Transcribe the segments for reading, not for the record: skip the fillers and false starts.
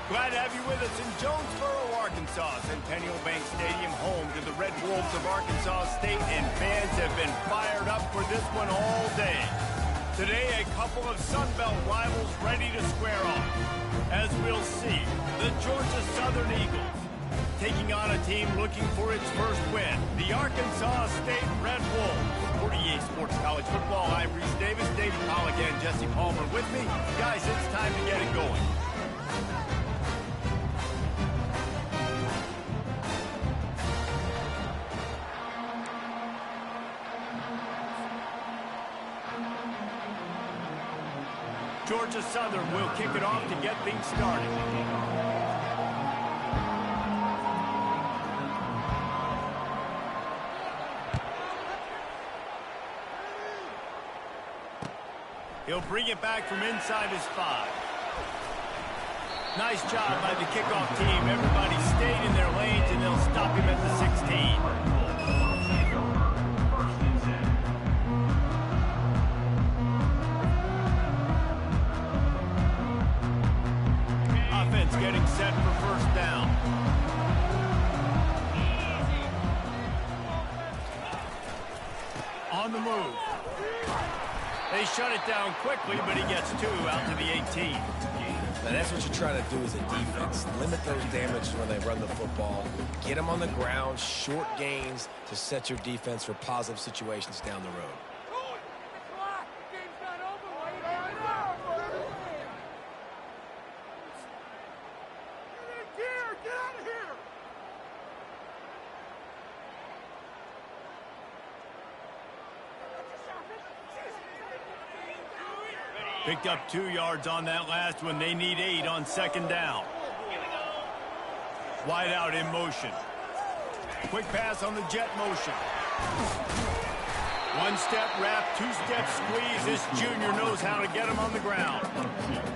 Glad to have you with us in Jonesboro, Arkansas. Centennial Bank Stadium, home to the Red Wolves of Arkansas State, and fans have been fired up for this one all day. Today, a couple of Sun Belt rivals ready to square off. As we'll see, the Georgia Southern Eagles taking on a team looking for its first win, the Arkansas State Red Wolves. 48 Sports College Football, I'm Reese Davis, David Pollock, and Jesse Palmer with me. Guys, it's time to get it going. Georgia Southern will kick it off to get things started. He'll bring it back from inside his 5. Nice job by the kickoff team. Everybody stayed in their lanes, and they'll stop him at the 16. Offense getting set for first down. On the move. They shut it down quickly, but he gets 2 out to the 18. Now that's what you're trying to do as a defense. Limit those damages when they run the football. Get them on the ground, short gains to set your defense for positive situations down the road. Picked up 2 yards on that last one. They need 8 on second down. Wide out in motion. Quick pass on the jet motion. 1-step wrap, 2-step squeeze. This junior knows how to get him on the ground.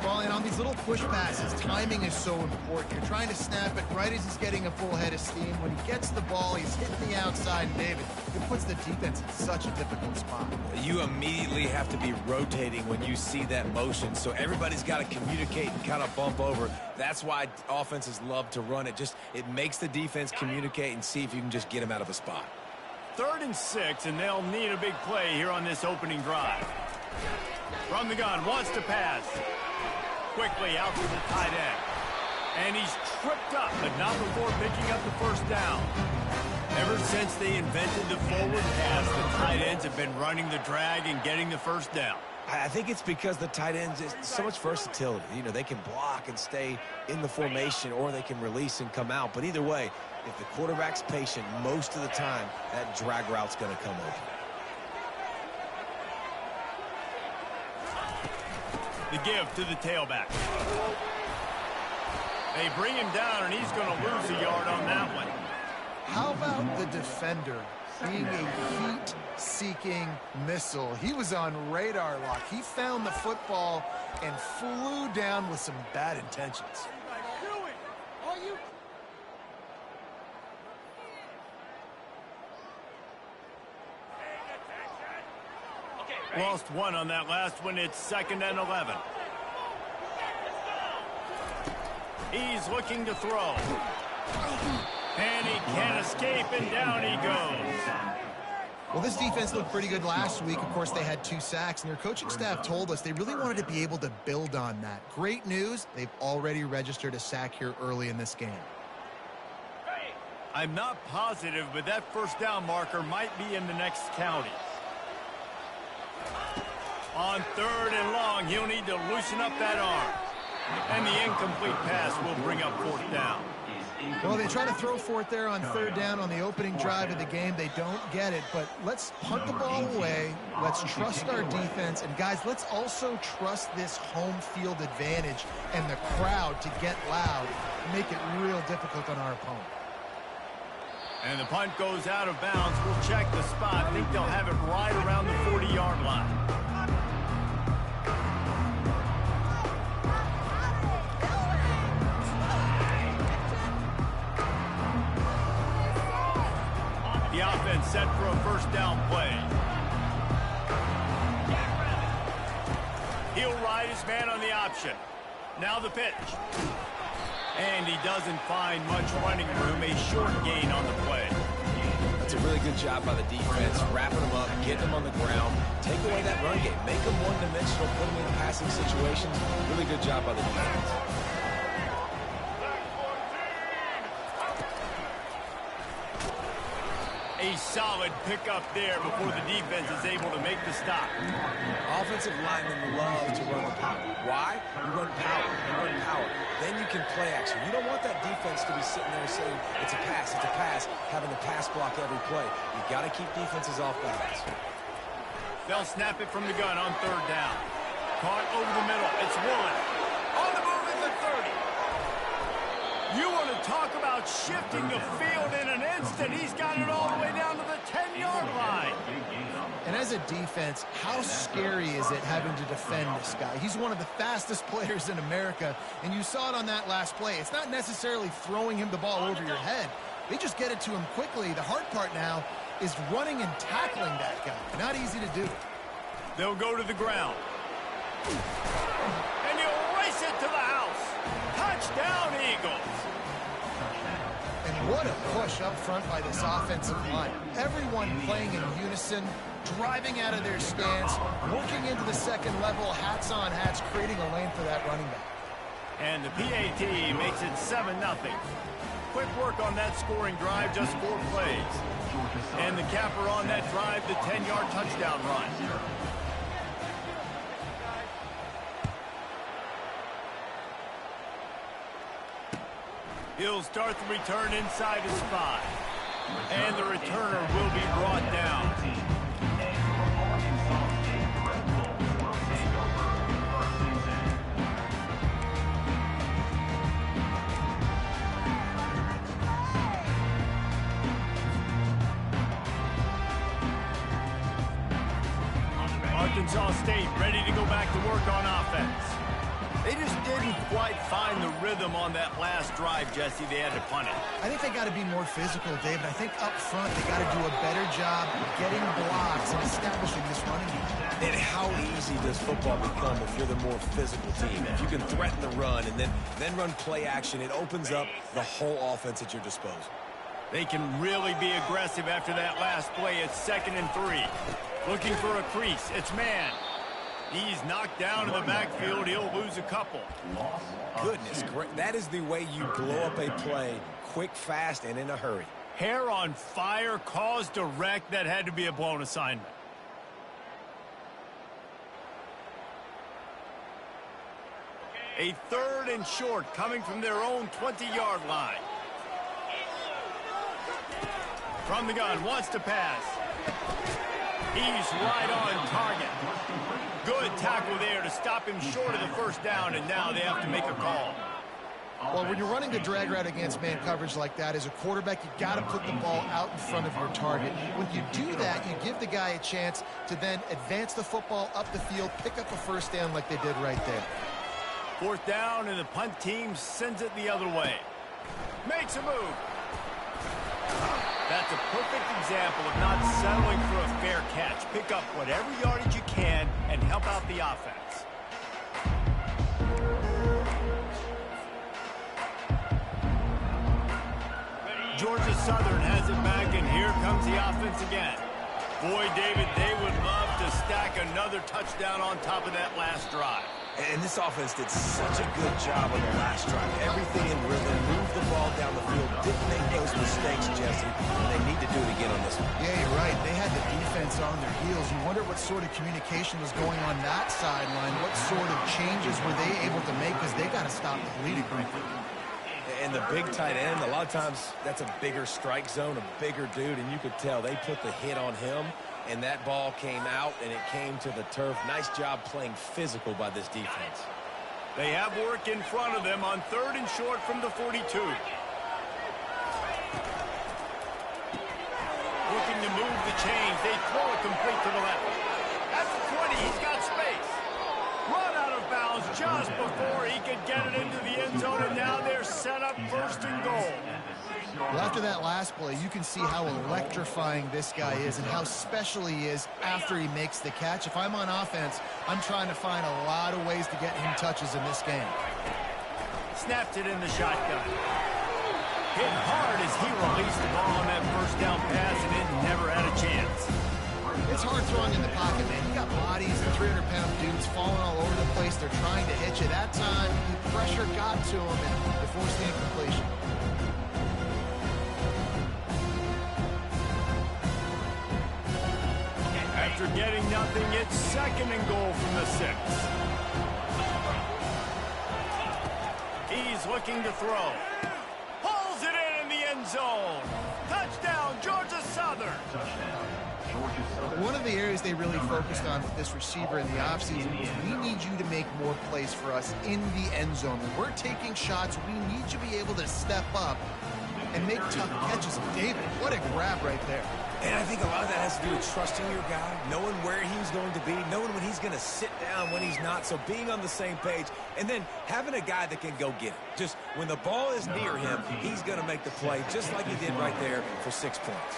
Well, and on these little push passes, timing is so important. You're trying to snap it right as he's getting a full head of steam. When he gets the ball, he's hitting the outside, and David, it puts the defense in such a difficult spot. You immediately have to be rotating when you see that motion, so everybody's got to communicate and kind of bump over. That's why offenses love to run it. It makes the defense communicate and see if you can just get him out of a spot. 3rd and 6, and they'll need a big play here on this opening drive. From the gun, wants to pass. Quickly out to the tight end. And he's tripped up, but not before picking up the first down. Ever since they invented the forward pass, the tight ends have been running the drag and getting the first down. I think it's because the tight ends is so much versatility. You know, they can block and stay in the formation, or they can release and come out. But either way, if the quarterback's patient, most of the time, that drag route's going to come open. The give to the tailback. They bring him down, and he's going to lose a yard on that one. How about the defender being a heat-seeking missile? He was on radar lock. He found the football and flew down with some bad intentions. Lost 1 on that last one. It's 2nd and 11. He's looking to throw. And he can't escape, and down he goes. Well, this defense looked pretty good last week. Of course, they had 2 sacks, and their coaching staff told us they really wanted to be able to build on that. Great news, they've already registered a sack here early in this game. I'm not positive, but that first down marker might be in the next county. On 3rd and long, he'll need to loosen up that arm. And the incomplete pass will bring up 4th down. Well, they try to throw for it there on 3rd down on the opening drive of the game. They don't get it, but let's punt the ball away. Let's trust our defense. And, guys, let's also trust this home field advantage and the crowd to get loud and make it real difficult on our opponent. And the punt goes out of bounds. We'll check the spot. I think they'll have it right around the 40-yard line. The offense set for a first down play. He'll ride his man on the option. Now the pitch. he doesn't find much running room, a short gain on the play. That's a really good job by the defense, wrapping them up, getting them on the ground, take away that run game, make them one-dimensional, put them in passing situations. Really good job by the defense. A solid pickup there before the defense is able to make the stop. Offensive linemen love to run the power. Why? You run power. You run power. Then you can play action. You don't want that defense to be sitting there saying, it's a pass, having to pass block every play. You got to keep defenses off balance. They'll snap it from the gun on third down. Caught over the middle. It's one. On the move is the 30. You want to talk about shifting the field in an instant. He's got it all the way down to the 10-yard line. And as a defense, how scary is it having to defend this guy? He's one of the fastest players in America, and you saw it on that last play. It's not necessarily throwing him the ball over your head. They just get it to him quickly. The hard part now is running and tackling that guy. Not easy to do. They'll go to the ground. And you'll race it to the house. Touchdown, Eagles. And what a push up front by this offensive line. Everyone playing in unison, driving out of their stance, working into the second level, hats on hats, creating a lane for that running back. And the PAT makes it 7-0. Quick work on that scoring drive, just 4 plays. And the capper on that drive, the 10-yard touchdown run. He'll start the return inside his 5. And the returner will be brought down. Arkansas State ready to go back to work on offense. They just didn't quite find the rhythm on that last drive, Jesse. They had to punt it. I think they got to be more physical, David. I think up front they got to do a better job getting blocks and establishing this running game. And how easy does football become if you're the more physical team? If you can threaten the run and then run play action, it opens up the whole offense at your disposal. They can really be aggressive after that last play. It's 2nd and 3. Looking for a crease. It's man. He's knocked down in the backfield. He'll lose a couple. Goodness, that is the way you blow up a play quick, fast, and in a hurry. Hair on fire, cause direct. That had to be a blown assignment. A 3rd and short coming from their own 20-yard line. From the gun, wants to pass. He's right on target. Good tackle there to stop him short of the first down, and now they have to make a call. Well, when you're running the drag route against man coverage like that, as a quarterback, you got to put the ball out in front of your target. When you do that, you give the guy a chance to then advance the football up the field, pick up a first down like they did right there. 4th down, and the punt team sends it the other way. Makes a move. That's a perfect example of not settling for a fair catch. Pick up whatever yardage you can and help out the offense. Georgia Southern has it back, and here comes the offense again. Boy, David, they would love to stack another touchdown on top of that last drive. And this offense did such a good job on the last drive. Everything in rhythm, moved the ball down the field, didn't make those mistakes, Jesse. And they need to do it again on this one. Yeah, you're right. They had the defense on their heels. You wonder what sort of communication was going on that sideline. What sort of changes were they able to make, because they got to stop the bleeding. And the big tight end, a lot of times that's a bigger strike zone, a bigger dude, and you could tell they put the hit on him. And that ball came out, and it came to the turf. Nice job playing physical by this defense. They have work in front of them on 3rd and short from the 42. Looking to move the chains. They throw it complete to the left. At the 20, he's got space. Run out of bounds just before he could get it into the end zone, and now they're set up 1st and goal. Well, after that last play, you can see how electrifying this guy is and how special he is after he makes the catch. If I'm on offense, I'm trying to find a lot of ways to get him touches in this game. Snaps it in the shotgun. Hit hard as he released the ball on that first down pass, and it never had a chance. It's hard throwing in the pocket, man. You got bodies and 300-pound dudes falling all over the place. They're trying to hit you. That time, the pressure got to them, and they forced the incompletion. After getting nothing, it's 2nd and goal from the 6. He's looking to throw. Pulls it in the end zone. Touchdown, Georgia Southern. One of the areas they really focused on with this receiver in the offseason was we need you to make more plays for us in the end zone. When we're taking shots, we need you to be able to step up and make tough catches. David, what a grab right there. And I think a lot of that has to do with trusting your guy, knowing where he's going to be, knowing when he's going to sit down, when he's not, so being on the same page, and then having a guy that can go get it. Just when the ball is near him, he's going to make the play, just like he did right there for 6 points.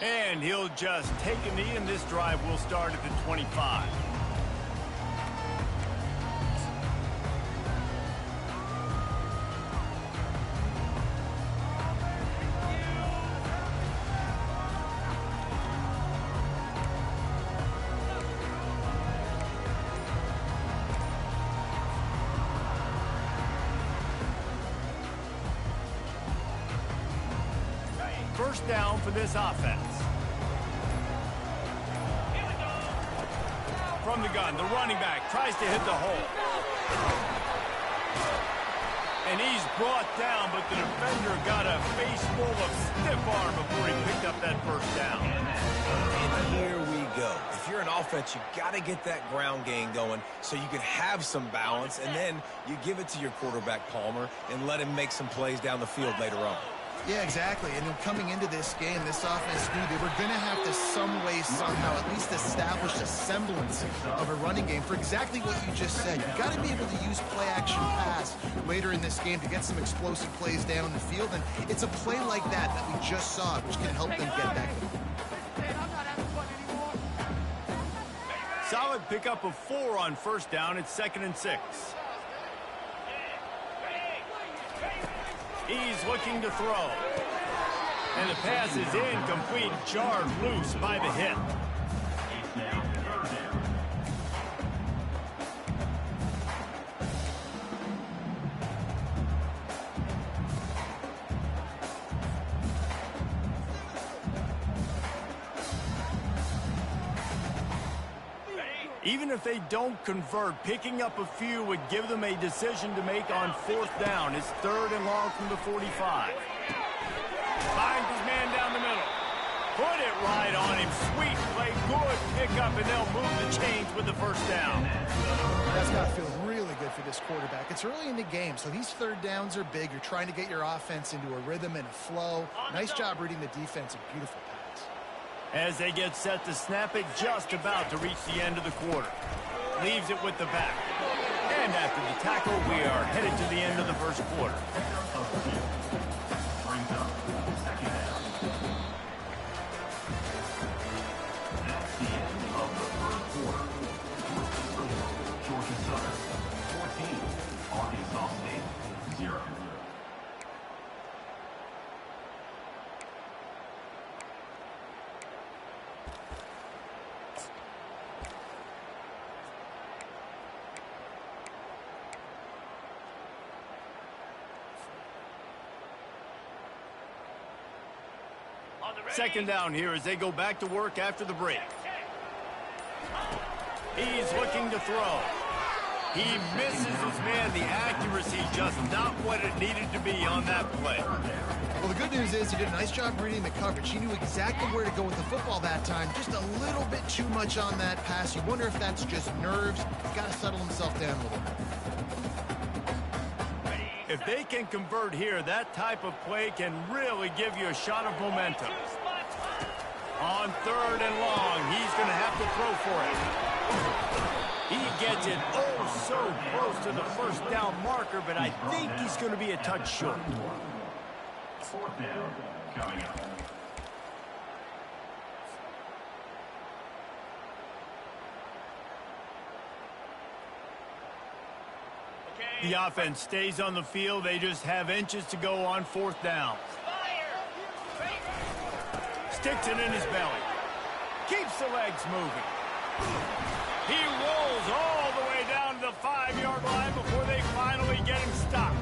And he'll just take a knee, and this drive will start at the 25. First down for this offense. From the gun, the running back tries to hit the hole. And he's brought down, but the defender got a face full of stiff arm before he picked up that first down. And here we go. If you're an offense, you got to get that ground game going so you can have some balance, and then you give it to your quarterback, Palmer, and let him make some plays down the field later on. Yeah, exactly. And then coming into this game, this offense knew they were going to have to some way, somehow, at least establish a semblance of a running game for exactly what you just said. You got to be able to use play-action pass later in this game to get some explosive plays down the field. And it's a play like that we just saw, which can help them get that going. Solid pickup of 4 on first down. It's 2nd and 6. He's looking to throw. And the pass is incomplete, jarred loose by the hit. Even if they don't convert, picking up a few would give them a decision to make on 4th down. It's 3rd and long from the 45. Finds his man down the middle. Put it right on him. Sweet play, good pickup, and they'll move the chains with the first down. That's got to feel really good for this quarterback. It's early in the game, so these 3rd downs are big. You're trying to get your offense into a rhythm and a flow. Nice job reading the defense. A beautiful pass. As they get set to snap it, just about to reach the end of the quarter. Leaves it with the back. And after the tackle, we are headed to the end of the first quarter. That's the end of the first quarter. Georgia Southern, 14. Arkansas State, 0. Second down here as they go back to work after the break. He's looking to throw. He misses his man. The accuracy just not what it needed to be on that play. Well, the good news is he did a nice job reading the coverage. He knew exactly where to go with the football that time. Just a little bit too much on that pass. You wonder if that's just nerves. He's got to settle himself down a little bit. If they can convert here, that type of play can really give you a shot of momentum. On 3rd and long, he's going to have to throw for it. He gets it oh so close to the first down marker, but I think he's going to be a touch short. 4th down coming up. The offense stays on the field. They just have inches to go on 4th down. Sticks it in his belly. Keeps the legs moving. He rolls all the way down to the 5-yard line before they finally get him stopped.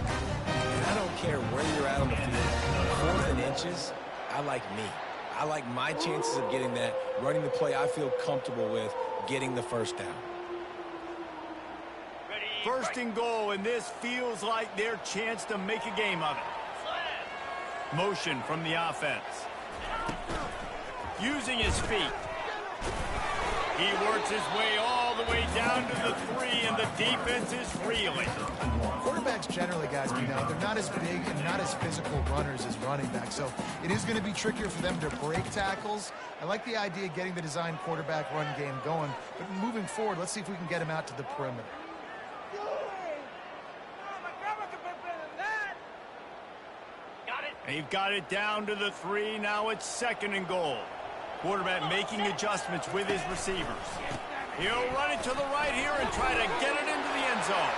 And I don't care where you're at on the field. 4th and inches, I like me. I like my chances of getting that, running the play I feel comfortable with, getting the first down. 1st and goal, and this feels like their chance to make a game of it. Motion from the offense. Using his feet. He works his way all the way down to the 3, and the defense is reeling. Quarterbacks generally, guys, we know, they're not as big and not as physical runners as running backs, so it is going to be trickier for them to break tackles. I like the idea of getting the design quarterback run game going, but moving forward, let's see if we can get him out to the perimeter. They've got it down to the 3. Now it's 2nd and goal. Quarterback making adjustments with his receivers. He'll run it to the right here and try to get it into the end zone.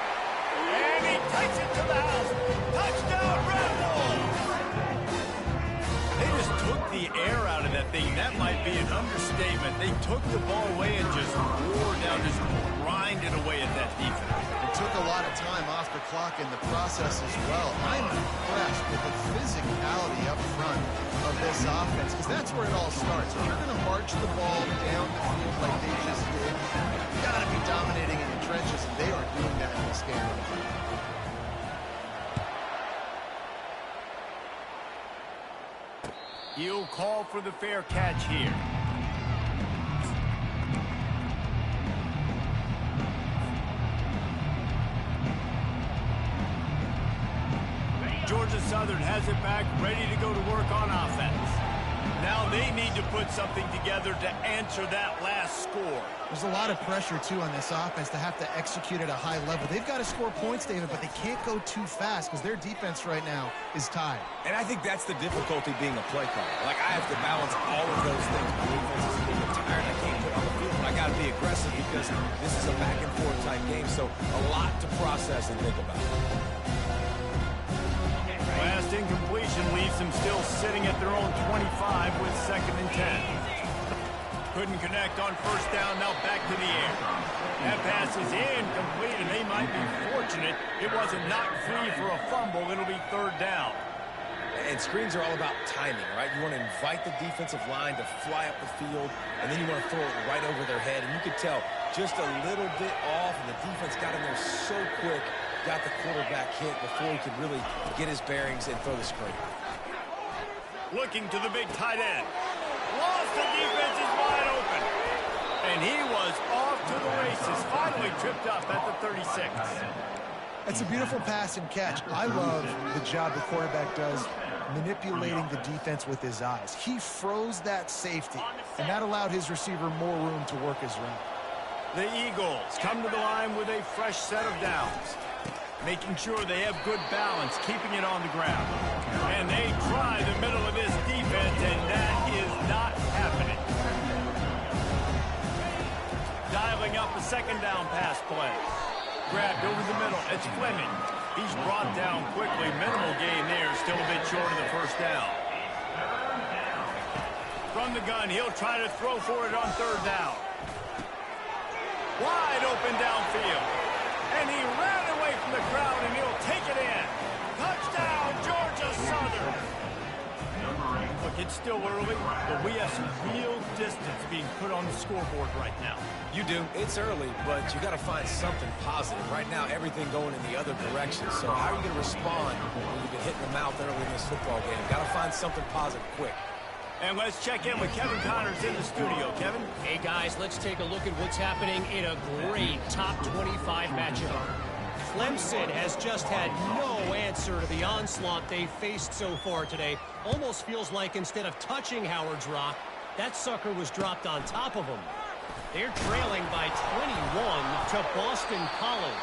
And he takes it to the house. Touchdown, Red Wolves! They just took the air out of that thing. That might be an understatement. They took the ball away and just wore down, just grinded away at that defense. It took a lot of time off the clock in the process as well. I'm impressed with the physicality up front of this offense, because that's where it all starts. If you're going to march the ball down the field like they just did, you've got to be dominating in the trenches, and they are doing that in this game. He'll call for the fair catch here. Georgia Southern has it back, ready to go to work on offense. Now they need to put something together to answer that last score. There's a lot of pressure, too, on this offense to have to execute at a high level. They've got to score points, David, but they can't go too fast because their defense right now is tied. And I think that's the difficulty being a play caller. Like, I have to balance all of those things. My defense is a little bit tired. I can't put on the field, but I got to be aggressive because this is a back-and-forth type game, so a lot to process and think about. Last incompletion leaves them still sitting at their own 25 with 2nd and 10. Couldn't connect on 1st down, now back to the air. That pass is incomplete, and they might be fortunate it wasn't knocked free for a fumble. It'll be 3rd down. And screens are all about timing, right? You want to invite the defensive line to fly up the field, and then you want to throw it right over their head. And you could tell just a little bit off, and the defense got in there so quick, got the quarterback hit before he could really get his bearings and throw the screen. Looking to the big tight end. Lost, the defense is wide open. And he was off to the races, finally tripped up at the 36. It's a beautiful pass and catch. I love the job the quarterback does manipulating the defense with his eyes. He froze that safety, and that allowed his receiver more room to work his route. The Eagles come to the line with a fresh set of downs, making sure they have good balance, keeping it on the ground. And they try the middle of this defense, and that is not happening. Dialing up a 2nd down pass play. Grabbed over the middle. It's Fleming. He's brought down quickly. Minimal gain there. Still a bit short of the 1st down. From the gun, he'll try to throw for it on 3rd down. Wide open downfield. And he ran away from the crowd, and he'll take it in. Touchdown, Georgia Southern. Look, it's still early, but we have some real distance being put on the scoreboard right now. You do. It's early, but you got to find something positive. Right now, everything going in the other direction. So how are you going to respond when you've been hitting the mouth early in this football game? Got to find something positive quick. And let's check in with Kevin Connors in the studio. Kevin? Hey, guys, let's take a look at what's happening in a great top 25 matchup. Clemson has just had no answer to the onslaught they faced so far today. Almost feels like instead of touching Howard's Rock, that sucker was dropped on top of him. They're trailing by 21 to Boston College.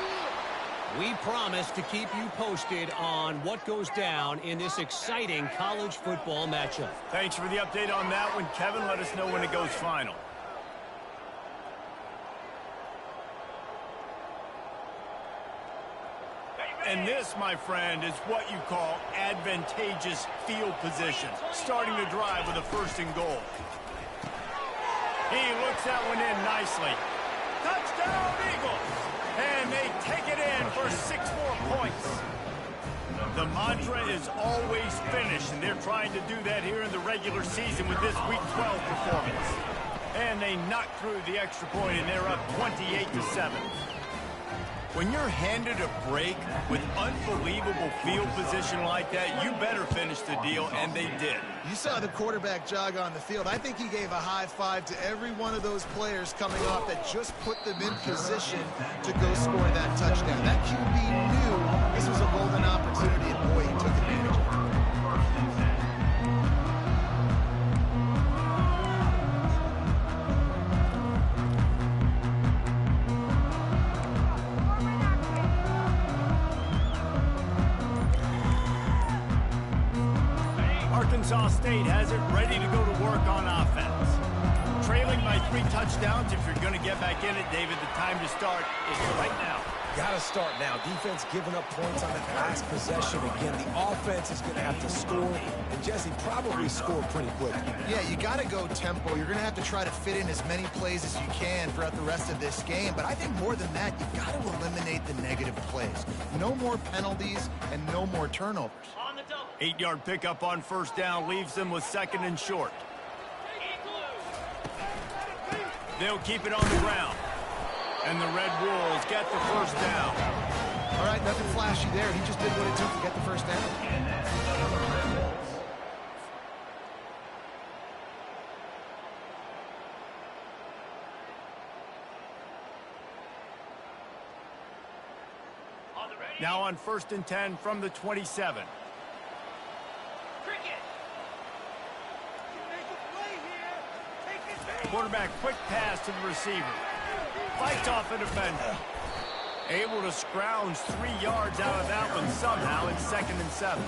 We promise to keep you posted on what goes down in this exciting college football matchup. Thanks for the update on that one, Kevin. Let us know when it goes final. And this, my friend, is what you call advantageous field position. Starting the drive with a 1st and goal. He looks that one in nicely. Touchdown, Eagles! And they take it in for 6 more points. The mantra is always finish, and they're trying to do that here in the regular season with this Week 12 performance. And they knock through the extra point, and they're up 28-7. When you're handed a break with unbelievable field position like that, you better finish the deal, and they did. You saw the quarterback jog on the field. I think he gave a high five to every one of those players coming off that just put them in position to go score that touchdown. That QB knew this was a golden opportunity, and boy, he took advantage of it. Arkansas State has it ready to go to work on offense. Trailing by 3 touchdowns. If you're going to get back in it, David, the time to start is right now. Got to start now. Defense giving up points on that last possession. Again, the offense is going to have to score. And Jesse probably scored pretty quick. Yeah, you got to go tempo. You're going to have to try to fit in as many plays as you can throughout the rest of this game. But I think more than that, you've got to eliminate the negative plays. No more penalties and no more turnovers. 8-yard pickup on 1st down leaves them with 2nd and short. They'll keep it on the ground. And the Red Wolves get the 1st down. All right, nothing flashy there. He just did what it took to get the 1st down. Now on 1st and 10 from the 27. Quarterback, quick pass to the receiver. Fights off a defender. Able to scrounge 3 yards out of that one somehow in 2nd and 7.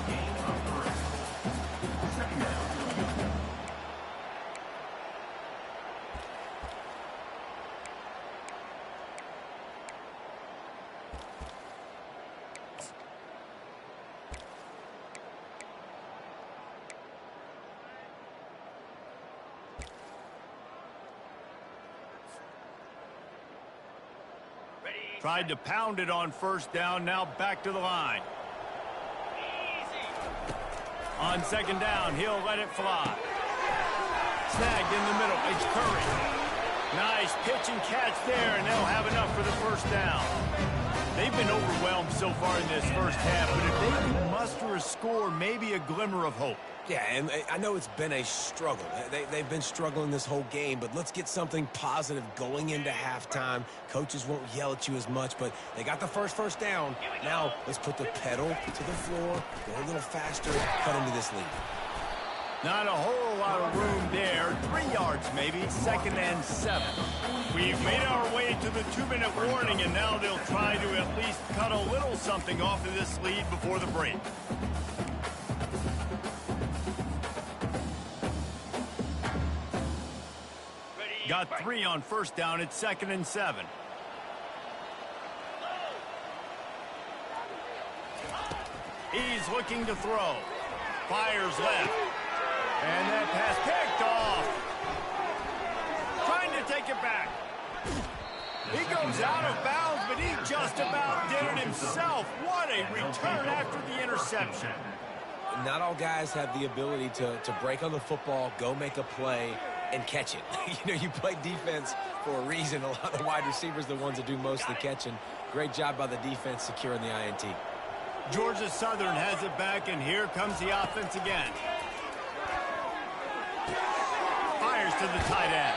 Tried to pound it on 1st down, now back to the line. On 2nd down, he'll let it fly. Snagged in the middle, it's Curry. Nice pitch and catch there, and they'll have enough for the 1st down. They've been overwhelmed so far in this 1st half, but if they can muster a score, maybe a glimmer of hope. Yeah, and I know it's been a struggle. They've been struggling this whole game, but let's get something positive going into halftime. Coaches won't yell at you as much, but they got the first down. Now let's put the pedal to the floor, go a little faster, cut into this lead. Not a whole lot of room there. 3 yards maybe, 2nd and 7. We've made our way to the 2-minute warning, and now they'll try to at least cut a little something off of this lead before the break. Got 3 on 1st down. It's 2nd and 7. He's looking to throw. Fires left. And that pass picked off. Trying to take it back. He goes out of bounds, but he just about did it himself. What a return after the interception. Not all guys have the ability to break on the football, go make a play, and catch it. You know, you play defense for a reason. A lot of the wide receivers are the ones that do most of the catching. Great job by the defense securing the INT. Georgia Southern has it back, and here comes the offense again. Fires to the tight end.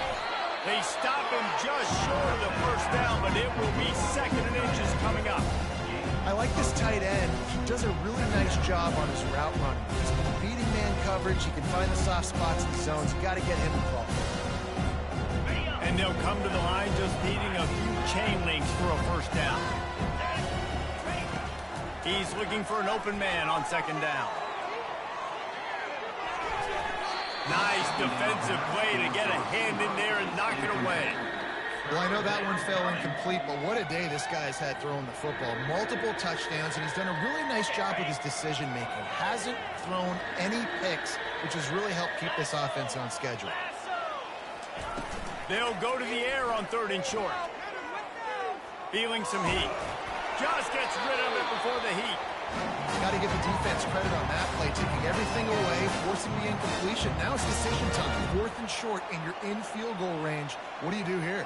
They stop him just short of the 1st down, but it will be 2nd and inches coming up. I like this tight end. He does a really nice job on his route running. He's been beating man coverage. He can find the soft spots in the zones. You got to get him involved. And they'll come to the line just needing a few chain links for a 1st down. He's looking for an open man on 2nd down. Nice defensive play to get a hand in there and knock it away. Well, I know that one fell incomplete, but what a day this guy's had throwing the football. Multiple touchdowns, and he's done a really nice job with his decision-making. Hasn't thrown any picks, which has really helped keep this offense on schedule. They'll go to the air on 3rd and short. Feeling some heat. Just gets rid of it before the heat. Got to give the defense credit on that play, taking everything away, forcing the incompletion. Now it's decision time. 4th and short, and you're in field goal range. What do you do here?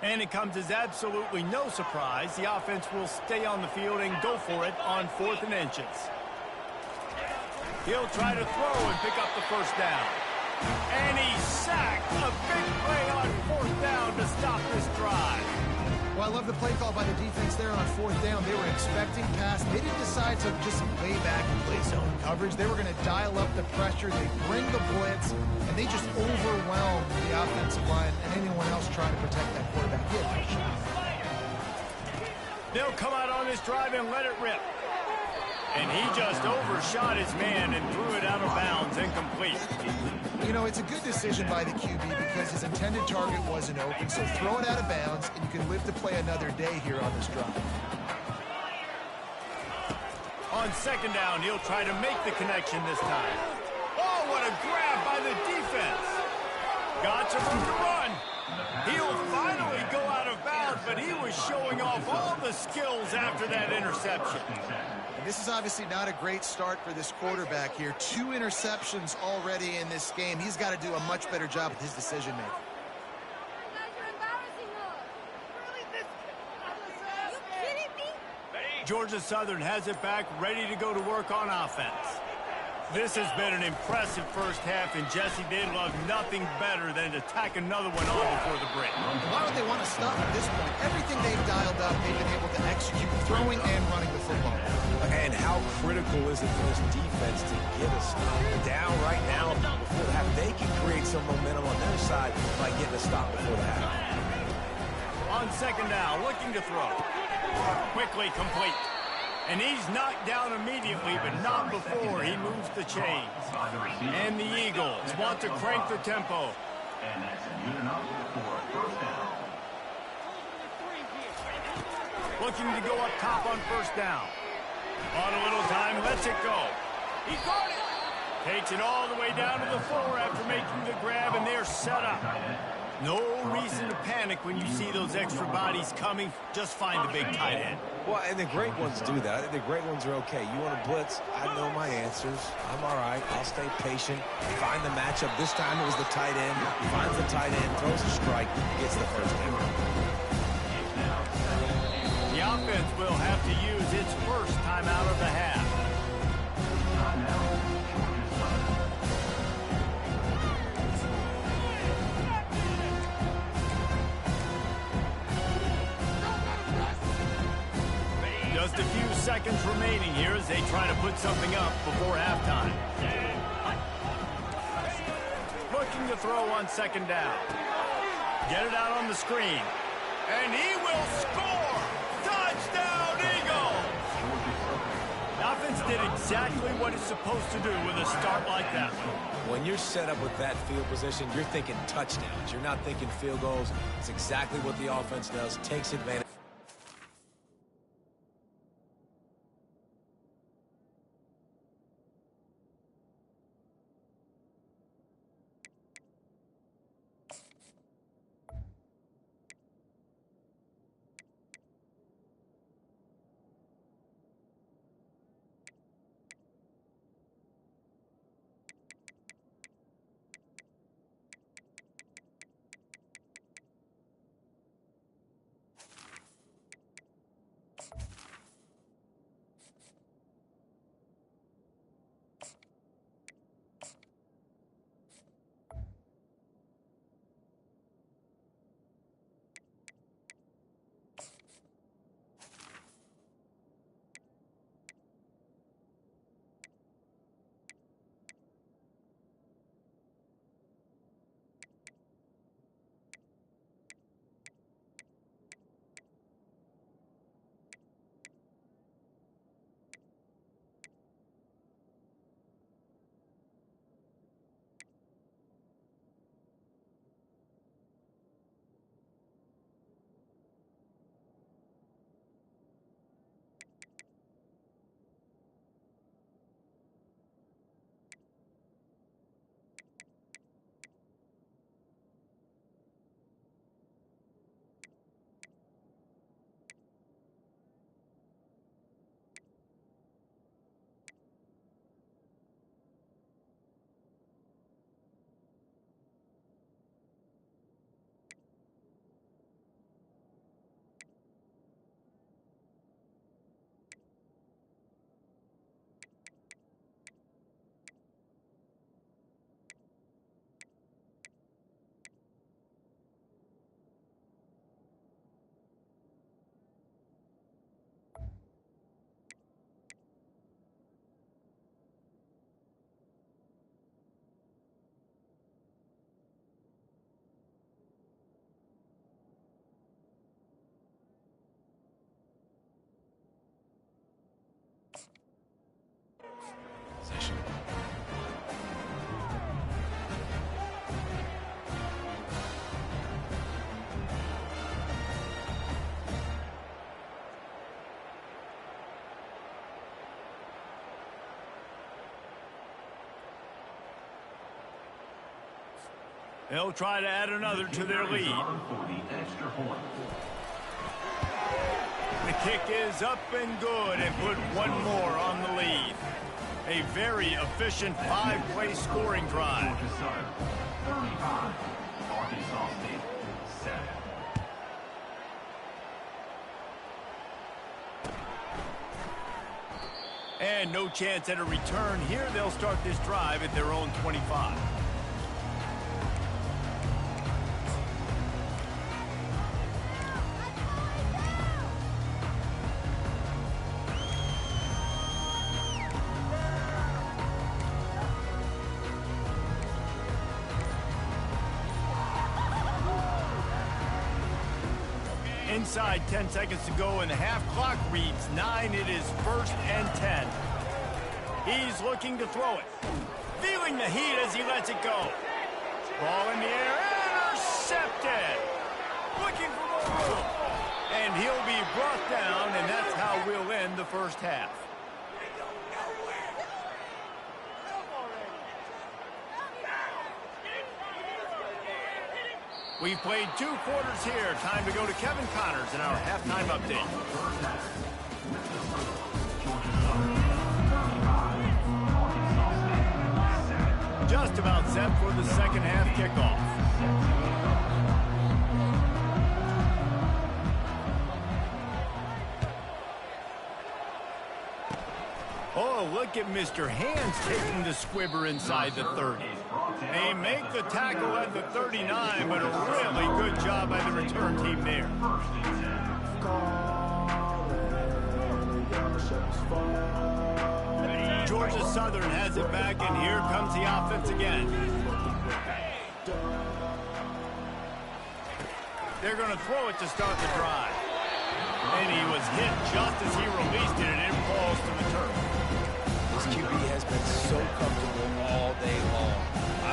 And it comes as absolutely no surprise. The offense will stay on the field and go for it on 4th and inches. He'll try to throw and pick up the first down. And he's sacked. A big play on 4th down to stop this drive. Well, I love the play call by the defense there on 4th down. They were expecting pass. They didn't decide to just lay back and play zone coverage. They were going to dial up the pressure. They bring the blitz, and they just overwhelm the offensive line and anyone else trying to protect that quarterback. They'll come out on this drive and let it rip. And he just overshot his man and threw it out of bounds, incomplete. You know, it's a good decision by the QB because his intended target wasn't open, so throw it out of bounds, and you can live to play another day here on this drive. On 2nd down, he'll try to make the connection this time. Oh, what a grab by the defense. Got some room to run. He'll finally go out of bounds, but he was showing off all the skills after that interception. And this is obviously not a great start for this quarterback here. 2 interceptions already in this game. He's got to do a much better job with his decision-making. Georgia Southern has it back, ready to go to work on offense. This has been an impressive first half, and Jesse, they'd love nothing better than to tack another one on before the break. Why would they want to stop at this point? Everything they've dialed up, they've been able to execute, throwing and running the football. And how critical is it for this defense to get a stop down right now before the half? They can create some momentum on their side by getting a stop before the half. On 2nd down, looking to throw. Quickly complete. And he's knocked down immediately, but not before he moves the chains. And the Eagles want to crank the tempo. And that's good enough for 1st down. Looking to go up top on 1st down. On a little time, lets it go. He caught it. Takes it all the way down to the 4 after making the grab, and they're set up. No reason to panic when you see those extra bodies coming. Just find the big tight end. Well, and the great ones do that. I think the great ones are okay. You want to blitz? I know my answers. I'm all right. I'll stay patient. Find the matchup. This time it was the tight end. Finds the tight end, throws a strike, gets the first down. The offense will have to use its first timeout of the half. Just a few seconds remaining here as they try to put something up before halftime. Looking to throw on 2nd down. Get it out on the screen. And he will score! Touchdown, Eagles! The offense did exactly what it's supposed to do with a start like that. When you're set up with that field position, you're thinking touchdowns. You're not thinking field goals. It's exactly what the offense does. Takes advantage. They'll try to add another to their lead. For the extra point. The kick is up and good and put one more on the lead. A very efficient 5-play scoring drive. Georgia Southern, 35. Arkansas State, 7. And no chance at a return here. They'll start this drive at their own 25. Inside 10 seconds to go, and the half clock reads 9. It is 1st and 10. He's looking to throw it. Feeling the heat as he lets it go. Ball in the air, intercepted. Looking for more room. And he'll be brought down, and that's how we'll end the first half. We've played 2 quarters here. Time to go to Kevin Connors in our halftime update. Just about set for the second half kickoff. Oh, look at Mr. Hands taking the squibber inside the 30. They make the tackle at the 39, but a really good job by the return team there. Georgia Southern has it back, and here comes the offense again. They're going to throw it to start the drive. And he was hit just as he released it, and it falls to the turf. This QB has been so comfortable all day long.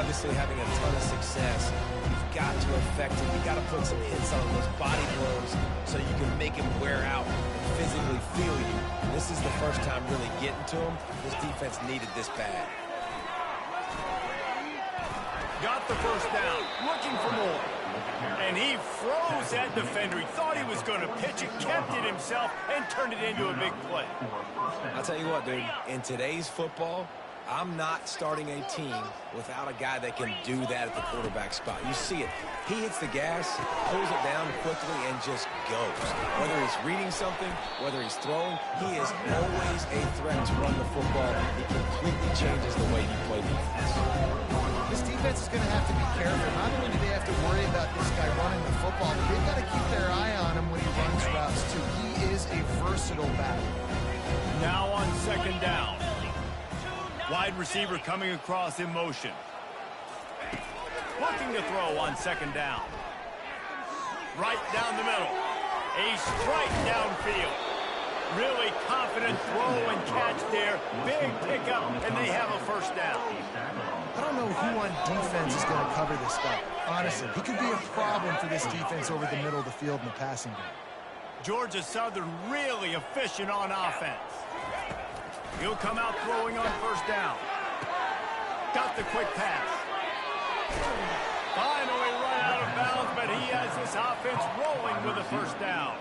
Obviously having a ton of success. You've got to affect him. You've got to put some hits on those body blows so you can make him wear out and physically feel you. This is the first time really getting to him. This defense needed this bad. Got the first down, looking for more. And he froze that defender. He thought he was going to pitch it, kept it himself, and turned it into a big play. I'll tell you what, dude, in today's football, I'm not starting a team without a guy that can do that at the quarterback spot. You see it. He hits the gas, pulls it down quickly, and just goes. Whether he's reading something, whether he's throwing, he is always a threat to run the football. He completely changes the way you play defense. This defense is going to have to be careful. Not only do they have to worry about this guy running the football, but they've got to keep their eye on him when he runs routes, too. He is a versatile back. Now on second down. Wide receiver coming across in motion. Looking to throw on second down. Right down the middle. A strike downfield. Really confident throw and catch there. Big pickup, and they have a first down. I don't know who on defense is going to cover this guy. Honestly, he could be a problem for this defense over the middle of the field in the passing game. Georgia Southern really efficient on offense. He'll come out throwing on first down. Got the quick pass. Finally run out of bounds, but he has this offense rolling with a first down.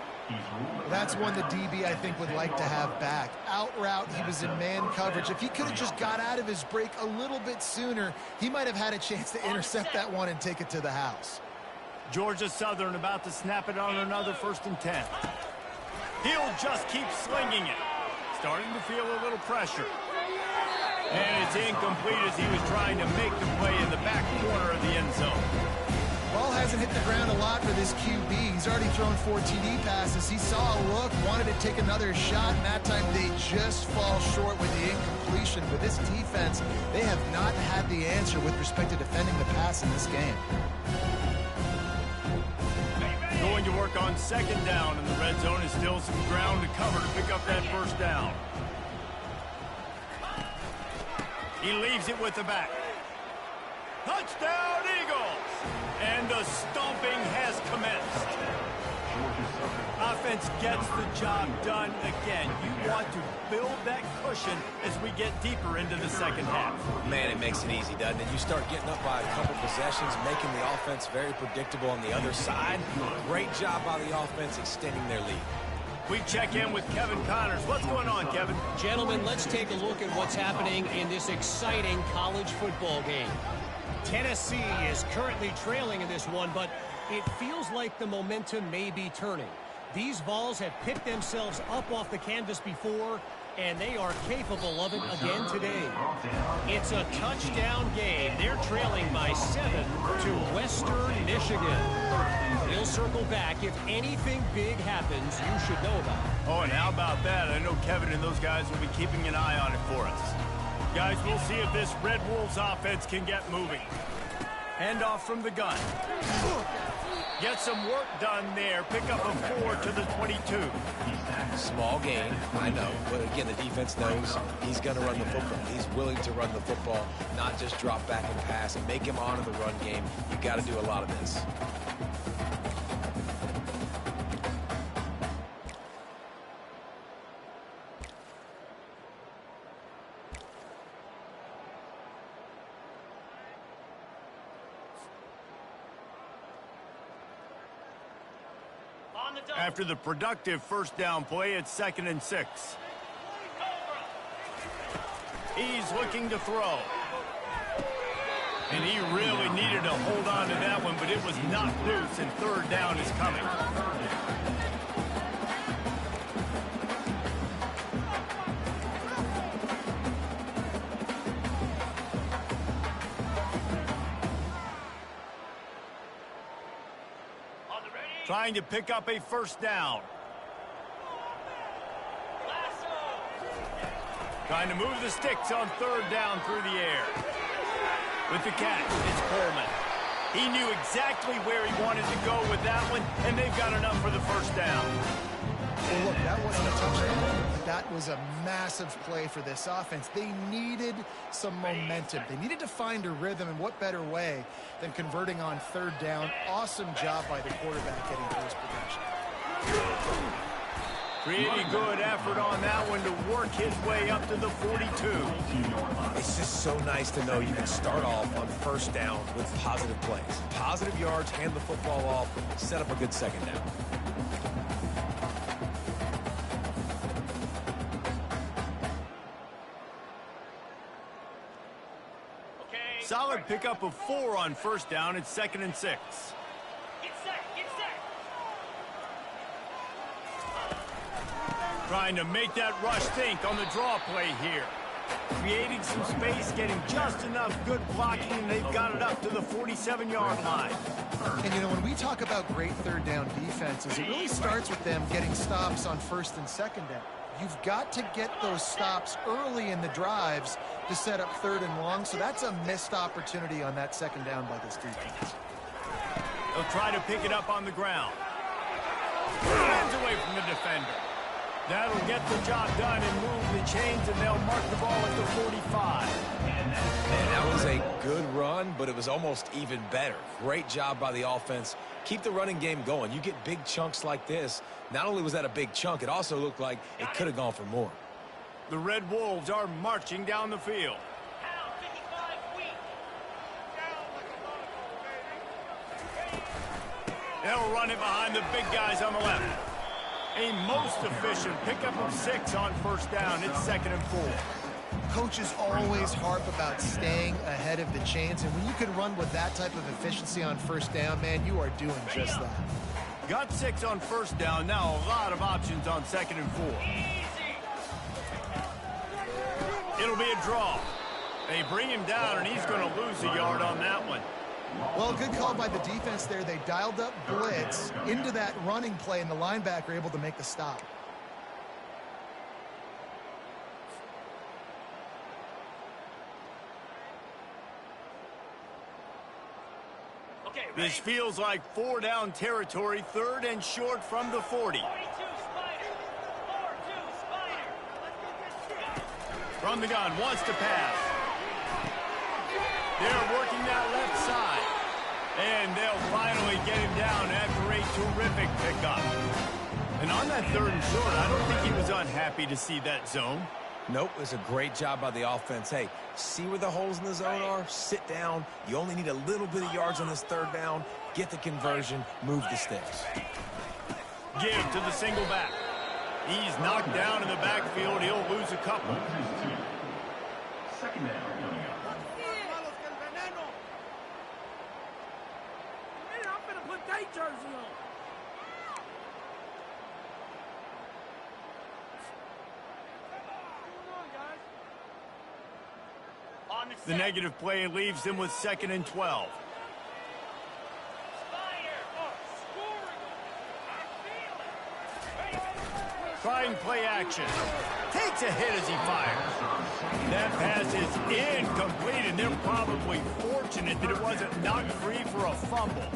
That's one the DB, I think, would like to have back. Out route, he was in man coverage. If he could have just got out of his break a little bit sooner, he might have had a chance to intercept that one and take it to the house. Georgia Southern about to snap it on another 1st and 10. He'll just keep slinging it. Starting to feel a little pressure. And it's incomplete as he was trying to make the play in the back corner of the end zone. Ball hasn't hit the ground a lot for this QB. He's already thrown 4 TD passes. He saw a look, wanted to take another shot, and that time they just fall short with the incompletion. But this defense, they have not had the answer with respect to defending the pass in this game. Going to work on second down, and the red zone is still some ground to cover to pick up that first down. He leaves it with the back. Touchdown, Eagles! And the stomping has commenced. Georgia Southern Offense gets the job done again. You want to build that cushion as we get deeper into the second half. Man, it makes it easy, doesn't it? You start getting up by a couple possessions, making the offense very predictable on the other side. Great job by the offense extending their lead. We check in with Kevin Connors. What's going on, Kevin? Gentlemen, let's take a look at what's happening in this exciting college football game. Tennessee is currently trailing in this one, but it feels like the momentum may be turning. These Vols have picked themselves up off the canvas before, and they are capable of it again today. It's a touchdown game. They're trailing by 7 to Western Michigan. We'll circle back. If anything big happens, you should know about it. Oh, and how about that? I know Kevin and those guys will be keeping an eye on it for us. Guys, we'll see if this Red Wolves offense can get moving. Handoff from the gun. Get some work done there. Pick up a 4 to the 22. Small gain, I know. But again, the defense knows he's going to run the football. He's willing to run the football, not just drop back and pass and make him honor the run game. You got to do a lot of this. After the productive first down play, it's 2nd and 6. He's looking to throw. And he really needed to hold on to that one, but it was knocked loose, and 3rd down is coming. Trying to pick up a first down. Trying to move the sticks on 3rd down through the air. With the catch, it's Coleman. He knew exactly where he wanted to go with that one, and they've got enough for the first down. Well, look, that wasn't a touchdown, but that was a massive play for this offense. They needed some momentum. They needed to find a rhythm, and what better way than converting on 3rd down. Awesome job by the quarterback getting first production. Pretty good effort on that one to work his way up to the 42. It's just so nice to know you can start off on 1st down with positive plays. Positive yards, hand the football off, set up a good 2nd down. Solid pickup of 4 on 1st down. It's 2nd and 6. Get set, get set. Trying to make that rush think on the draw play here. Creating some space, getting just enough good blocking, and they've got it up to the 47-yard line. And, you know, when we talk about great 3rd down defenses, it really starts with them getting stops on 1st and 2nd down. You've got to get those stops early in the drives to set up 3rd and long, so that's a missed opportunity on that 2nd down by this defense. They'll try to pick it up on the ground. Hands away from the defender. That'll get the job done and move the chains, and they'll mark the ball at the 45. Man, that was a good run, but it was almost even better. Great job by the offense. Keep the running game going. You get big chunks like this. Not only was that a big chunk, it also looked like it could have gone for more. The Red Wolves are marching down the field. They'll run it behind the big guys on the left. A most efficient pickup of 6 on 1st down. It's 2nd and 4. Coaches always harp about staying ahead of the chains, and when you can run with that type of efficiency on 1st down, man, you are doing just that. Got 6 on 1st down. Now a lot of options on 2nd and 4. It'll be a draw. They bring him down, and he's going to lose a yard on that one. Well, good call by the defense there. They dialed up blitz into that running play, and the linebacker able to make the stop. This feels like 4-down territory, 3rd and short from the 40. From the gun, wants to pass. They're working that left side. And they'll finally get him down after a terrific pickup. And on that 3rd and short, I don't think he was unhappy to see that zone. Nope, it's a great job by the offense. Hey, see where the holes in the zone are? Sit down. You only need a little bit of yards on this 3rd down. Get the conversion, move the sticks. Give to the single back. He's knocked down in the backfield. He'll lose a couple. Second down coming up. The negative play leaves them with 2nd and 12. Trying play action. Takes a hit as he fires. That pass is incomplete, and they're probably fortunate that it wasn't knocked free for a fumble.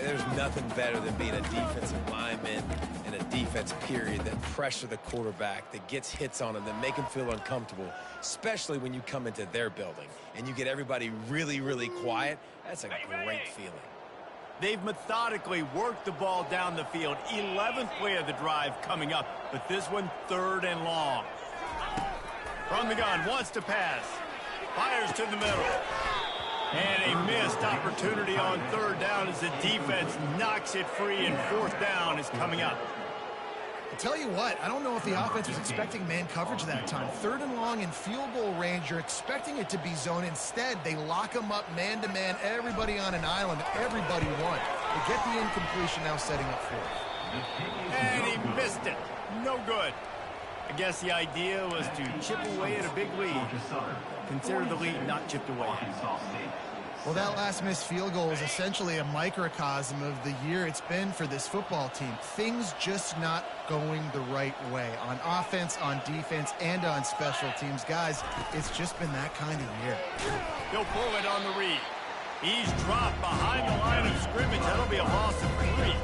There's nothing better than being a defensive lineman and a defense period that pressure the quarterback, that gets hits on him, that make him feel uncomfortable, especially when you come into their building and you get everybody really, really quiet. That's a great feeling. They've methodically worked the ball down the field. 11th play of the drive coming up, but this one 3rd and long. From the gun, wants to pass. Fires to the middle. And a missed opportunity on 3rd down as the defense knocks it free, and 4th down is coming up. I'll tell you what, I don't know if the offense was expecting man coverage that time. 3rd and long in field goal range, you're expecting it to be zone. Instead, they lock them up man-to-man, everybody on an island, everybody won. They get the incompletion now setting up 4th. And he missed it. No good. I guess the idea was to chip away at a big lead. Consider the lead not chipped away. Well, that last missed field goal is essentially a microcosm of the year it's been for this football team. Things just not going the right way on offense, on defense, and on special teams. Guys, it's just been that kind of year. He'll pull it on the read. He's dropped behind the line of scrimmage. That'll be a loss of 3.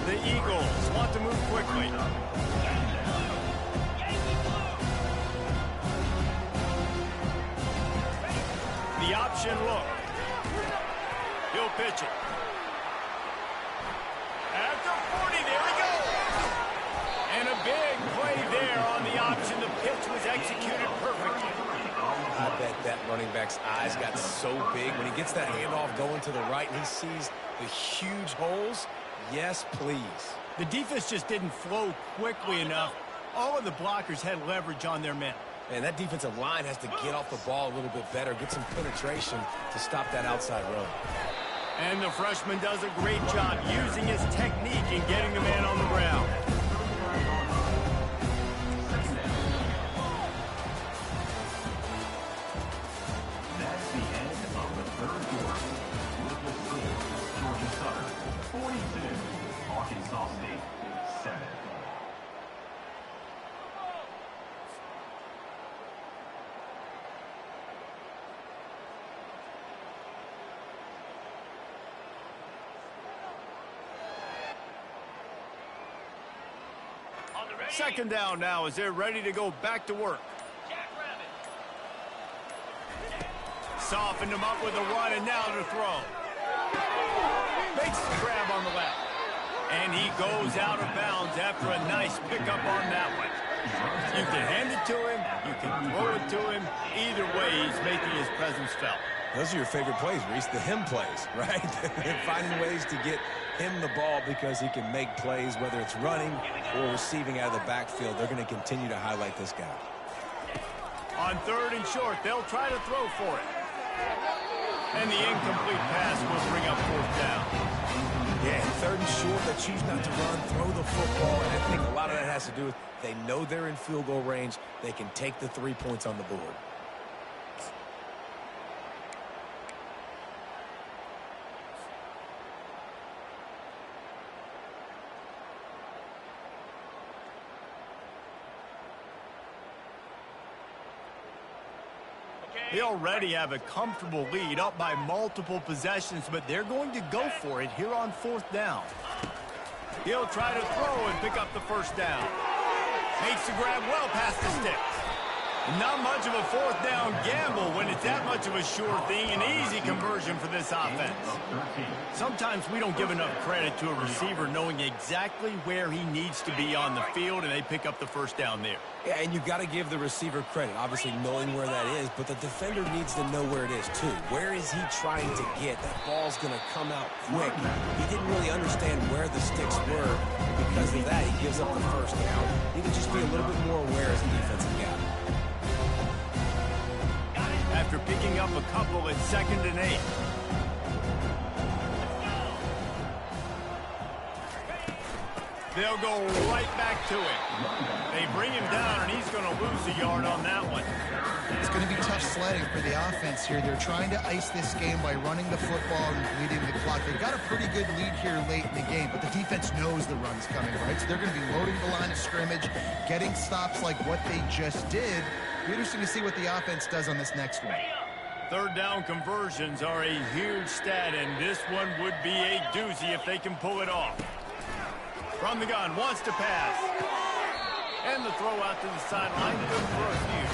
The Eagles want to move quickly. The option look. He'll pitch it. At the 40, there he goes. And a big play there on the option. The pitch was executed perfectly. I bet that running back's eyes got so big when he gets that handoff going to the right and he sees the huge holes. Yes, please. The defense just didn't flow quickly enough. All of the blockers had leverage on their men. And that defensive line has to get off the ball a little bit better, get some penetration to stop that outside run. And the freshman does a great job using his technique and getting the man on the ground. That's the end of the 3rd quarter. With the score, Georgia Southern 42, Arkansas State 7. Second down now as they're ready to go back to work. Softened him up with a run, and now to throw. Makes the grab on the left. And he goes out of bounds after a nice pickup on that one. You can hand it to him, you can throw it to him. Either way, he's making his presence felt. Those are your favorite plays, Reese, the him plays, right? Finding ways to get him the ball because he can make plays, whether it's running or receiving out of the backfield. They're going to continue to highlight this guy. On 3rd and short, they'll try to throw for it. And the incomplete pass will bring up 4th down. Yeah, 3rd and short, they choose not to run, throw the football, and I think a lot of that has to do with they know they're in field goal range. They can take the 3 points on the board. They already have a comfortable lead, up by multiple possessions, but they're going to go for it here on 4th down. He'll try to throw and pick up the 1st down. Makes the grab well past the sticks. Not much of a fourth down gamble when it's that much of a sure thing. An easy conversion for this offense. Sometimes we don't give enough credit to a receiver knowing exactly where he needs to be on the field, and they pick up the first down there. Yeah, and you've got to give the receiver credit, obviously knowing where that is, but the defender needs to know where it is too. Where is he trying to get? That ball's going to come out quick. He didn't really understand where the sticks were. Because of that, he gives up the first down. He can just be a little bit more aware as a defensive guy. After picking up a couple at 2nd and 8. They'll go right back to it. They bring him down, and he's going to lose a yard on that one. It's going to be tough sledding for the offense here. They're trying to ice this game by running the football and bleeding the clock. They've got a pretty good lead here late in the game, but the defense knows the run's coming, right? So they're going to be loading the line of scrimmage, getting stops like what they just did. Be interesting to see what the offense does on this next one. Third down conversions are a huge stat, and this one would be a doozy if they can pull it off. From the gun, wants to pass. And the throw out to the sideline, good for a few.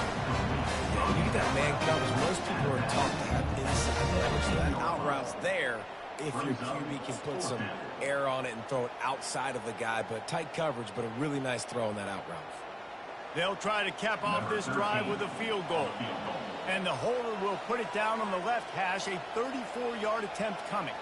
Yeah, you get that man coverage. Most people are taught to have inside leverage, so that out route's there if your QB can put some air on it and throw it outside of the guy. But tight coverage, but a really nice throw on that out route. They'll try to cap off this drive with a field goal. And the holder will put it down on the left hash, a 34-yard attempt coming.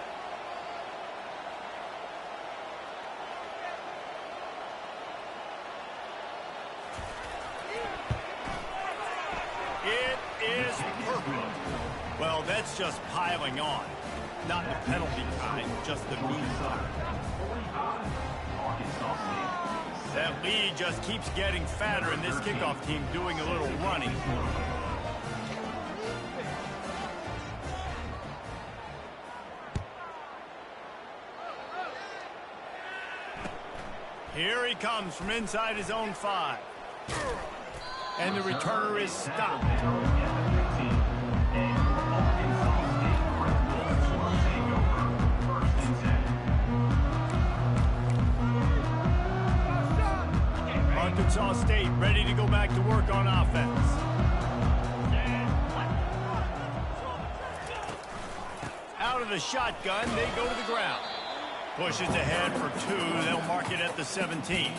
It is perfect. Well, that's just piling on. Not the penalty kind, just the mean kind. That lead just keeps getting fatter, and this kickoff team doing a little running. Here he comes from inside his own 5. And the returner is stopped. Arkansas State ready to go back to work on offense. Out of the shotgun, they go to the ground. Pushes ahead for 2. They'll mark it at the 17.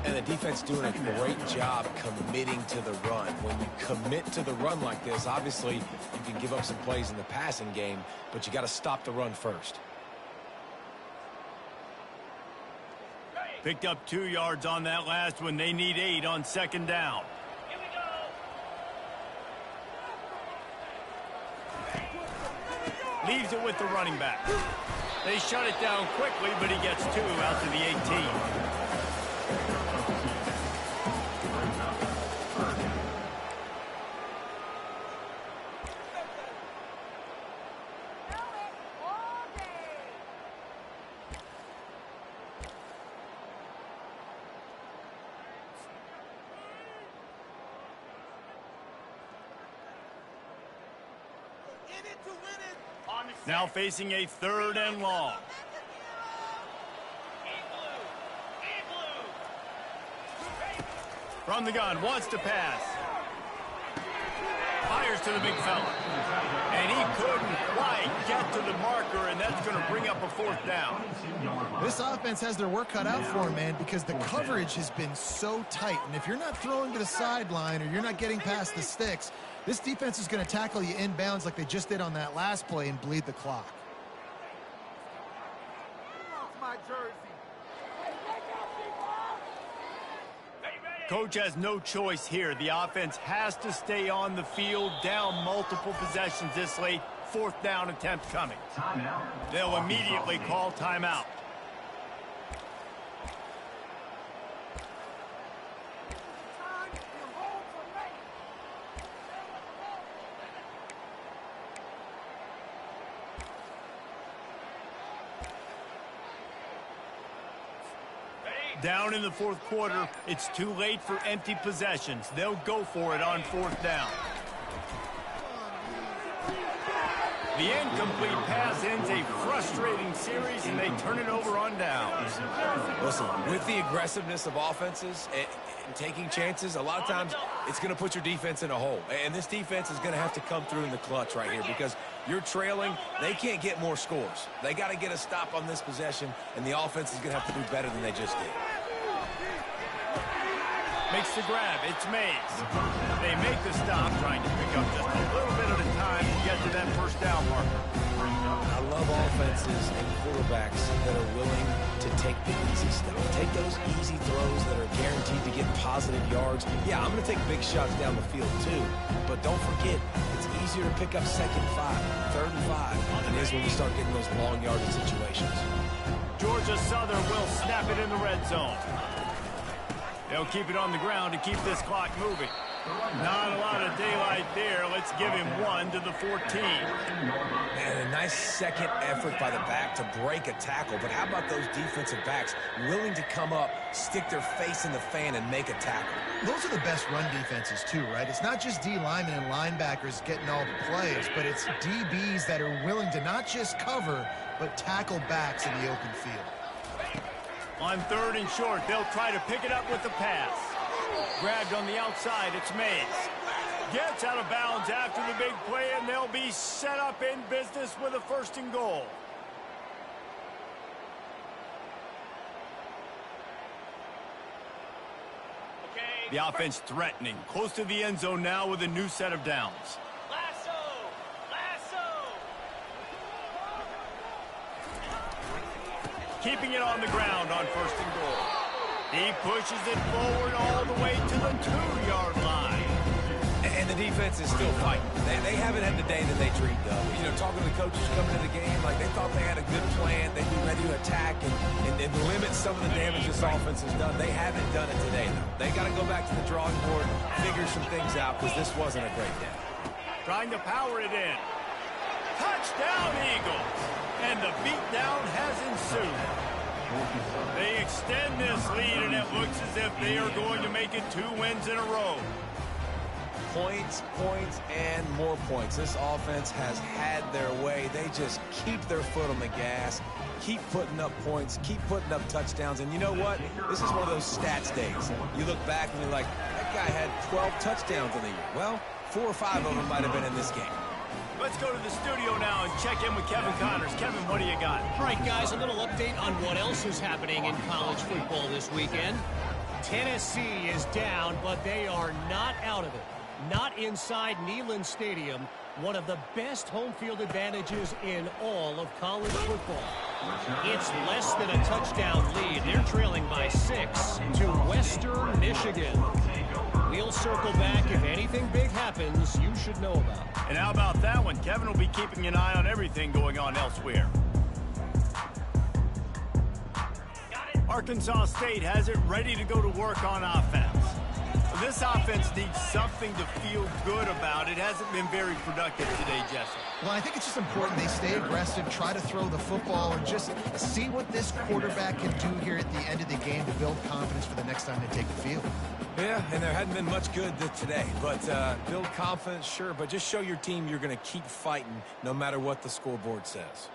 And the defense doing a great job committing to the run. When you commit to the run like this, obviously you can give up some plays in the passing game, but you got to stop the run first. Picked up 2 yards on that last one. They need 8 on 2nd down. Here we go. Leaves it with the running back. They shut it down quickly, but he gets 2 out to the 18. Now facing a 3rd and long. From the gun, wants to pass. Fires to the big fella. And he couldn't quite get to the marker, and that's going to bring up a 4th down. This offense has their work cut out for them, man, because the coverage has been so tight. And if you're not throwing to the sideline or you're not getting past the sticks, this defense is going to tackle you inbounds like they just did on that last play and bleed the clock. Coach has no choice here. The offense has to stay on the field, down multiple possessions this late. 4th down attempt coming. They'll immediately call timeout. Down in the 4th quarter, it's too late for empty possessions. They'll go for it on 4th down. The incomplete pass ends a frustrating series, and they turn it over on downs. Listen, with the aggressiveness of offenses and taking chances, a lot of times it's going to put your defense in a hole. And this defense is going to have to come through in the clutch right here because you're trailing. They can't get more scores. They got to get a stop on this possession, and the offense is going to have to do better than they just did. Makes the grab. It's Mays. They make the stop, trying to pick up just a little bit at a time to get to that first down marker. I love offenses and quarterbacks that are willing to take the easy stuff. Take those easy throws that are guaranteed to get positive yards. Yeah, I'm going to take big shots down the field too, but don't forget, it's easier to pick up 2nd and 5, 3rd and 5 than it is when you start getting those long yardage situations. Georgia Southern will snap it in the red zone. They'll keep it on the ground to keep this clock moving. Not a lot of daylight there. Let's give him 1 to the 14. And a nice second effort by the back to break a tackle. But how about those defensive backs willing to come up, stick their face in the fan, and make a tackle? Those are the best run defenses too, right? It's not just D linemen and linebackers getting all the plays, but it's DBs that are willing to not just cover, but tackle backs in the open field. On 3rd and short, they'll try to pick it up with the pass. Grabbed on the outside, it's Mays. Gets out of bounds after the big play, and they'll be set up in business with a 1st and goal. Okay. The offense threatening, close to the end zone now with a new set of downs. Lasso! Keeping it on the ground on 1st and goal. He pushes it forward all the way to the 2-yard line. And the defense is still fighting. They haven't had the day that they dreamed of. You know, talking to the coaches coming into the game, like they thought they had a good plan. They'd be ready to attack and limit some of the damage this offense has done. They haven't done it today, though. They got to go back to the drawing board, figure some things out, because this wasn't a great day. Trying to power it in. Touchdown, Eagles! And the beatdown has ensued. They extend this lead, and it looks as if they are going to make it 2 wins in a row. Points, points, and more points. This offense has had their way. They just keep their foot on the gas, keep putting up points, keep putting up touchdowns. And you know what? This is one of those stats days. You look back and you're like, that guy had 12 touchdowns in the year. Well, 4 or 5 of them might have been in this game. Let's go to the studio now and check in with Kevin Connors. Kevin, what do you got? All right, guys, a little update on what else is happening in college football this weekend. Tennessee is down, but they are not out of it. Not inside Neyland Stadium, one of the best home field advantages in all of college football. It's less than a touchdown lead. They're trailing by 6 to Western Michigan. We'll circle back if anything big happens you should know about. And how about that one? Kevin will be keeping an eye on everything going on elsewhere. Arkansas State has it ready to go to work on offense. This offense needs something to feel good about. It hasn't been very productive today, Jesse. Well, I think it's just important they stay aggressive, try to throw the football, and just see what this quarterback can do here at the end of the game to build confidence for the next time they take the field. Yeah, and there hadn't been much good today. But build confidence, sure, but just show your team you're going to keep fighting no matter what the scoreboard says.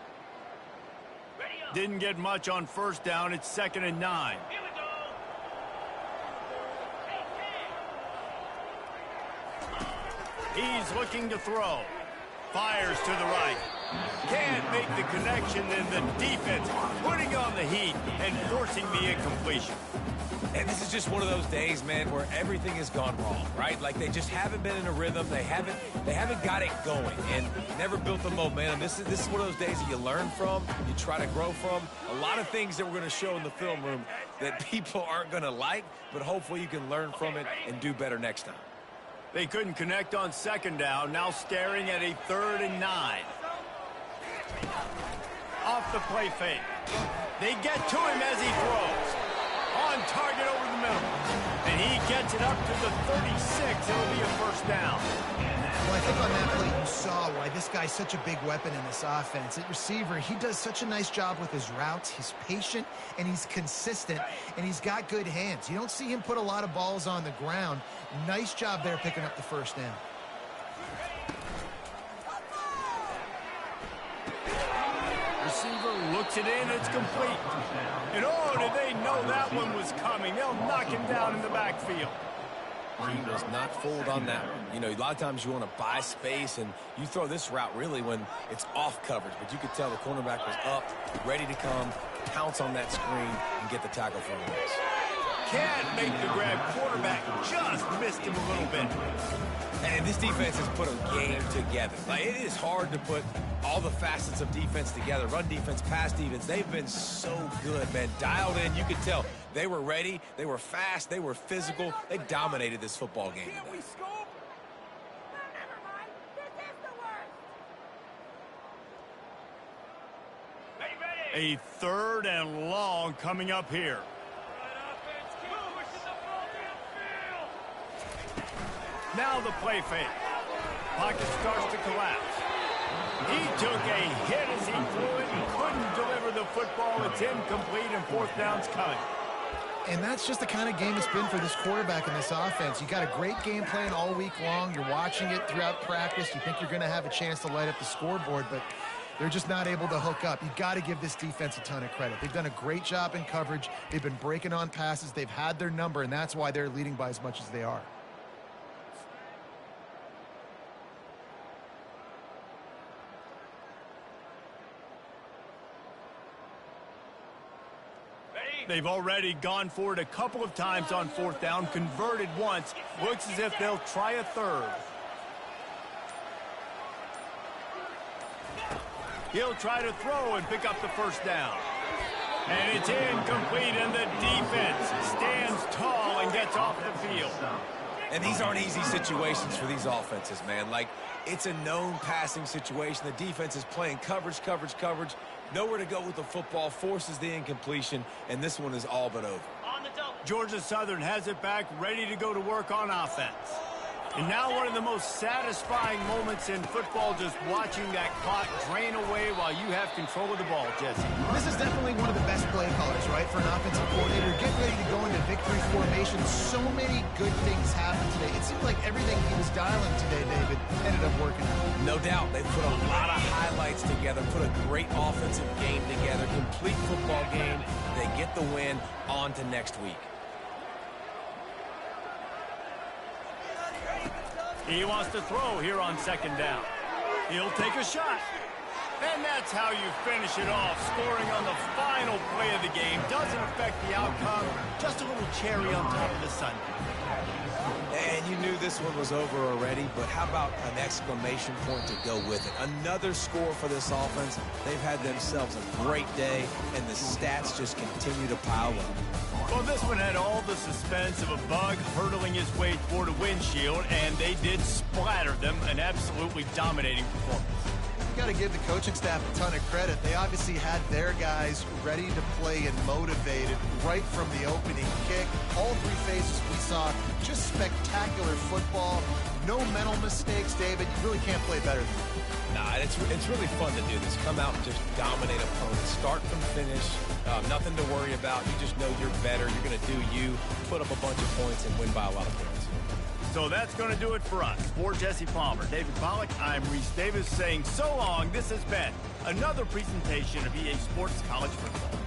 Didn't get much on 1st down. It's 2nd and 9. Here we go. He's looking to throw. Fires to the right. Can't make the connection, and the defense putting on the heat and forcing the incompletion. And this is just one of those days, man, where everything has gone wrong, right? Like they just haven't been in a rhythm. They haven't got it going and never built the momentum. This is one of those days that you learn from, you try to grow from. A lot of things that we're going to show in the film room that people aren't going to like, but hopefully you can learn from it and do better next time. They couldn't connect on 2nd down. Now staring at a 3rd and 9. Off the play fake. They get to him as he throws. On target over the middle. And he gets it up to the 36. It'll be a 1st down. Well, I think on that play you saw why this guy's such a big weapon in this offense. At receiver, he does such a nice job with his routes. He's patient, and he's consistent, and he's got good hands. You don't see him put a lot of balls on the ground. Nice job there picking up the 1st down. receiver looks it in. It's complete. And oh, did they know that one was coming? They'll knock him down in the backfield. He was not fooled on that one. You know, a lot of times you want to buy space, and you throw this route really when it's off coverage. But you could tell the cornerback was up, ready to come, pounce on that screen, and get the tackle for a loss. Can't make the grab. Quarterback just missed him a little bit. And this defense has put a game together. Like, it is hard to put all the facets of defense together. Run defense, pass defense. They've been so good, man. Dialed in. You could tell they were ready. They were fast. They were physical. They dominated this football game today. A 3rd and long coming up here. Now the play fake. Pocket starts to collapse. He took a hit as he threw it and couldn't deliver the football. It's incomplete and 4th down's coming. And that's just the kind of game it's been for this quarterback in this offense. You got a great game plan all week long. You're watching it throughout practice. You think you're going to have a chance to light up the scoreboard, but they're just not able to hook up. You got to give this defense a ton of credit. They've done a great job in coverage. They've been breaking on passes. They've had their number, and that's why they're leading by as much as they are. They've already gone for it a couple of times on 4th down, converted once. Looks as if they'll try a 3rd. He'll try to throw and pick up the 1st down. And it's incomplete, and the defense stands tall and gets off the field. And these aren't easy situations for these offenses, man. Like, it's a known passing situation. The defense is playing coverage. Nowhere to go with the football, forces the incompletion, and this one is all but over. Georgia Southern has it back, ready to go to work on offense. And now one of the most satisfying moments in football, just watching that clock drain away while you have control of the ball, Jesse. This is definitely one of the best play callers, right, for an offensive coordinator. Get ready to go into victory formation. So many good things happened today. It seemed like everything he was dialing today, David, ended up working out. No doubt. They put a lot of highlights together, put a great offensive game together, complete football game. They get the win. On to next week. He wants to throw here on 2nd down. He'll take a shot. And that's how you finish it off. Scoring on the final play of the game doesn't affect the outcome. Just a little cherry on top of the sundae. And you knew this one was over already, but how about an exclamation point to go with it? Another score for this offense. They've had themselves a great day, and the stats just continue to pile up. Well, this one had all the suspense of a bug hurtling his way toward a windshield, and they did splatter them. An absolutely dominating performance. You got to give the coaching staff a ton of credit. They obviously had their guys ready to play and motivated right from the opening kick. All 3 phases we saw, just spectacular football. No mental mistakes, David. You really can't play better than that. Nah, it's really fun to do this. Come out and just dominate opponents. Start from finish. Nothing to worry about. You just know you're better. You're going to do you, put up a bunch of points, and win by a lot of points. So that's going to do it for us. For Jesse Palmer, David Pollack, I'm Reese Davis saying so long. This has been another presentation of EA Sports College Football.